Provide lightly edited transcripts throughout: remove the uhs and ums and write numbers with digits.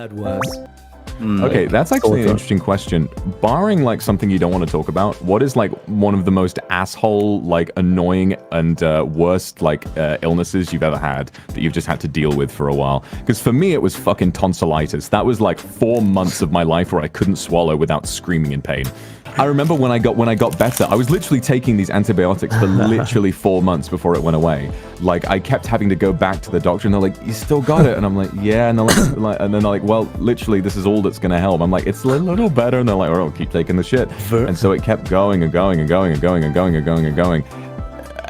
had worse. Okay, that's actually an interesting question. Barring like something you don't want to talk about, what is like one of the most asshole, like annoying and worst like illnesses you've ever had that you've just had to deal with for a while? Because for me, it was fucking tonsillitis. That was like 4 months of my life where I couldn't swallow without screaming in pain. I remember when I got better, I was literally taking these antibiotics for literally 4 months before it went away. Like I kept having to go back to the doctor, and they're like, "You still got it?" And I'm like, "Yeah." And and then they're like, "Well, literally, this is all that's gonna help." I'm like, "It's a little better," and they're like, "Oh, keep taking the shit." And so it kept going and going and going and going and going and going and going.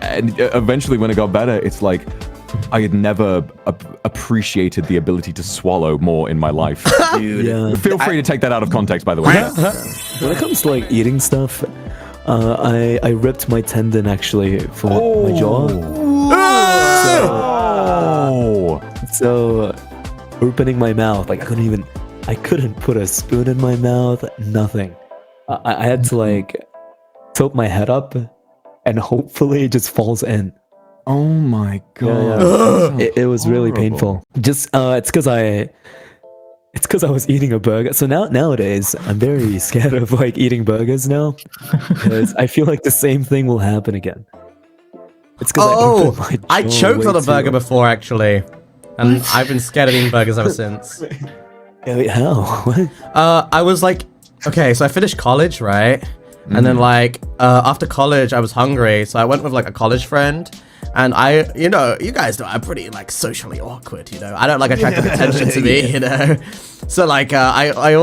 And eventually, when it got better, it's like I had never appreciated the ability to swallow more in my life. Dude. Yeah. Feel free to take that out of context, by the way. When it comes to like eating stuff, I ripped my tendon actually for my jaw. So opening my mouth, like I couldn't put a spoon in my mouth, nothing. I had to like tilt my head up and hopefully it just falls in. Oh my god. Yeah. It was really painful. Just it's because I was eating a burger. So nowadays I'm very scared of like eating burgers now because I feel like the same thing will happen again. It's because I choked on a burger before actually, and I've been scared of eating burgers ever since. Yeah, wait, how? What? I was like, okay, so I finished college, right? And then like after college I was hungry, so I went with like a college friend. And you know, you guys know I'm pretty like socially awkward, you know. I don't like attracting attention to me, you know. So like, I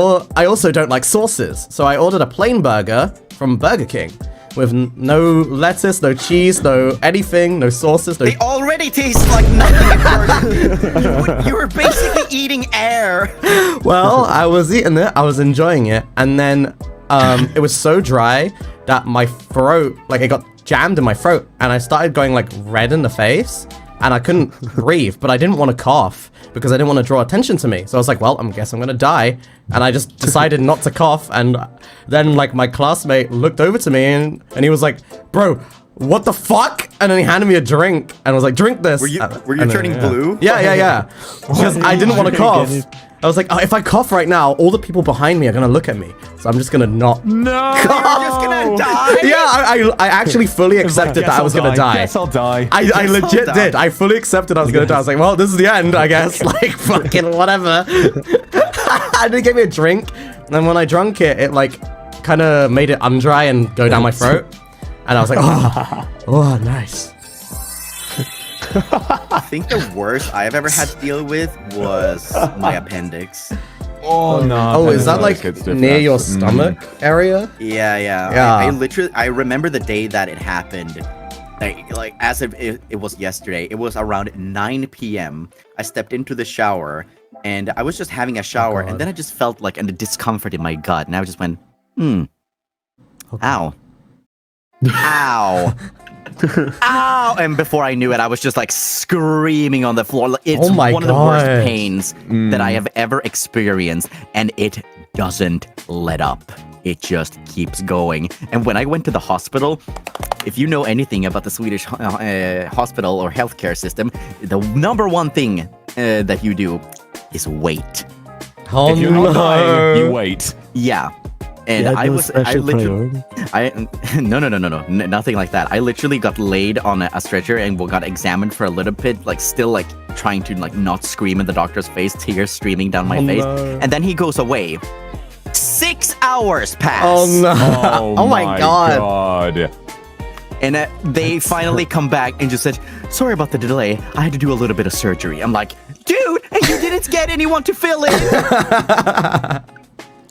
also don't like sauces. So I ordered a plain burger from Burger King with no lettuce, no cheese, no anything, no sauces. No... They already taste like nothing. You were basically eating air. Well, I was eating it, I was enjoying it, and then it was so dry that my throat, like it got jammed in my throat, and I started going like red in the face, and I couldn't breathe, but I didn't want to cough because I didn't want to draw attention to me. So I was like, well, I guess I'm gonna die, and I just decided not to cough. And then like my classmate looked over to me and he was like, bro, what the fuck? And then he handed me a drink and was like, drink this. Were you turning blue? Yeah. Because I didn't want to cough. I was like, oh, if I cough right now, all the people behind me are gonna look at me. So I'm just gonna not. No, you're just gonna die. Yeah, I actually fully accepted that I was gonna die. Guess I'll die. I legit did. I fully accepted I was gonna die. I was like, well, this is the end, I guess. Like, fucking whatever. And they gave me a drink. And then when I drank it, it like kind of made it undry and go down my throat. And I was like, oh, nice. I think the worst I've ever had to deal with was my appendix. Oh no! Oh, is that like near your stomach area? Yeah. I remember the day that it happened. Like as if it was yesterday. It was around 9 p.m. I stepped into the shower and I was just having a shower, and then I just felt like a discomfort in my gut, and I just went, ow. Ow. Ow! And before I knew it, I was just like screaming on the floor. It's one of the worst pains that I have ever experienced, and it doesn't let up. It just keeps going. And when I went to the hospital, if you know anything about the Swedish hospital or healthcare system, the number one thing that you do is wait. Oh, if you're not dying, you wait. Yeah. And I literally, no, nothing like that. I literally got laid on a stretcher and got examined for a little bit, like still like trying to like not scream in the doctor's face, tears streaming down my face. No. And then he goes away. 6 hours pass. Oh no! Oh my god! And they finally come back and just said, sorry about the delay. I had to do a little bit of surgery. I'm like, dude, you didn't get anyone to fill it.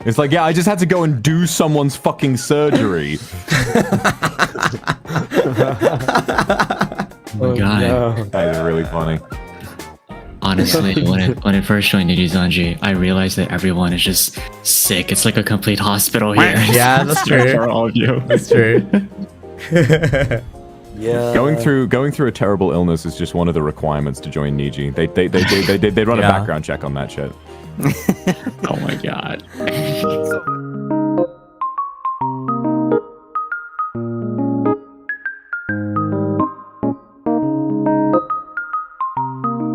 It's like, yeah, I just had to go and do someone's fucking surgery. Oh my god. No. That is really funny. Honestly, when I first joined Nijisanji, I realized that everyone is just sick. It's like a complete hospital here. Yeah, that's true. For all of you. That's true. Yeah. Going through a terrible illness is just one of the requirements to join Niji. They run a background check on that shit. Oh my god. So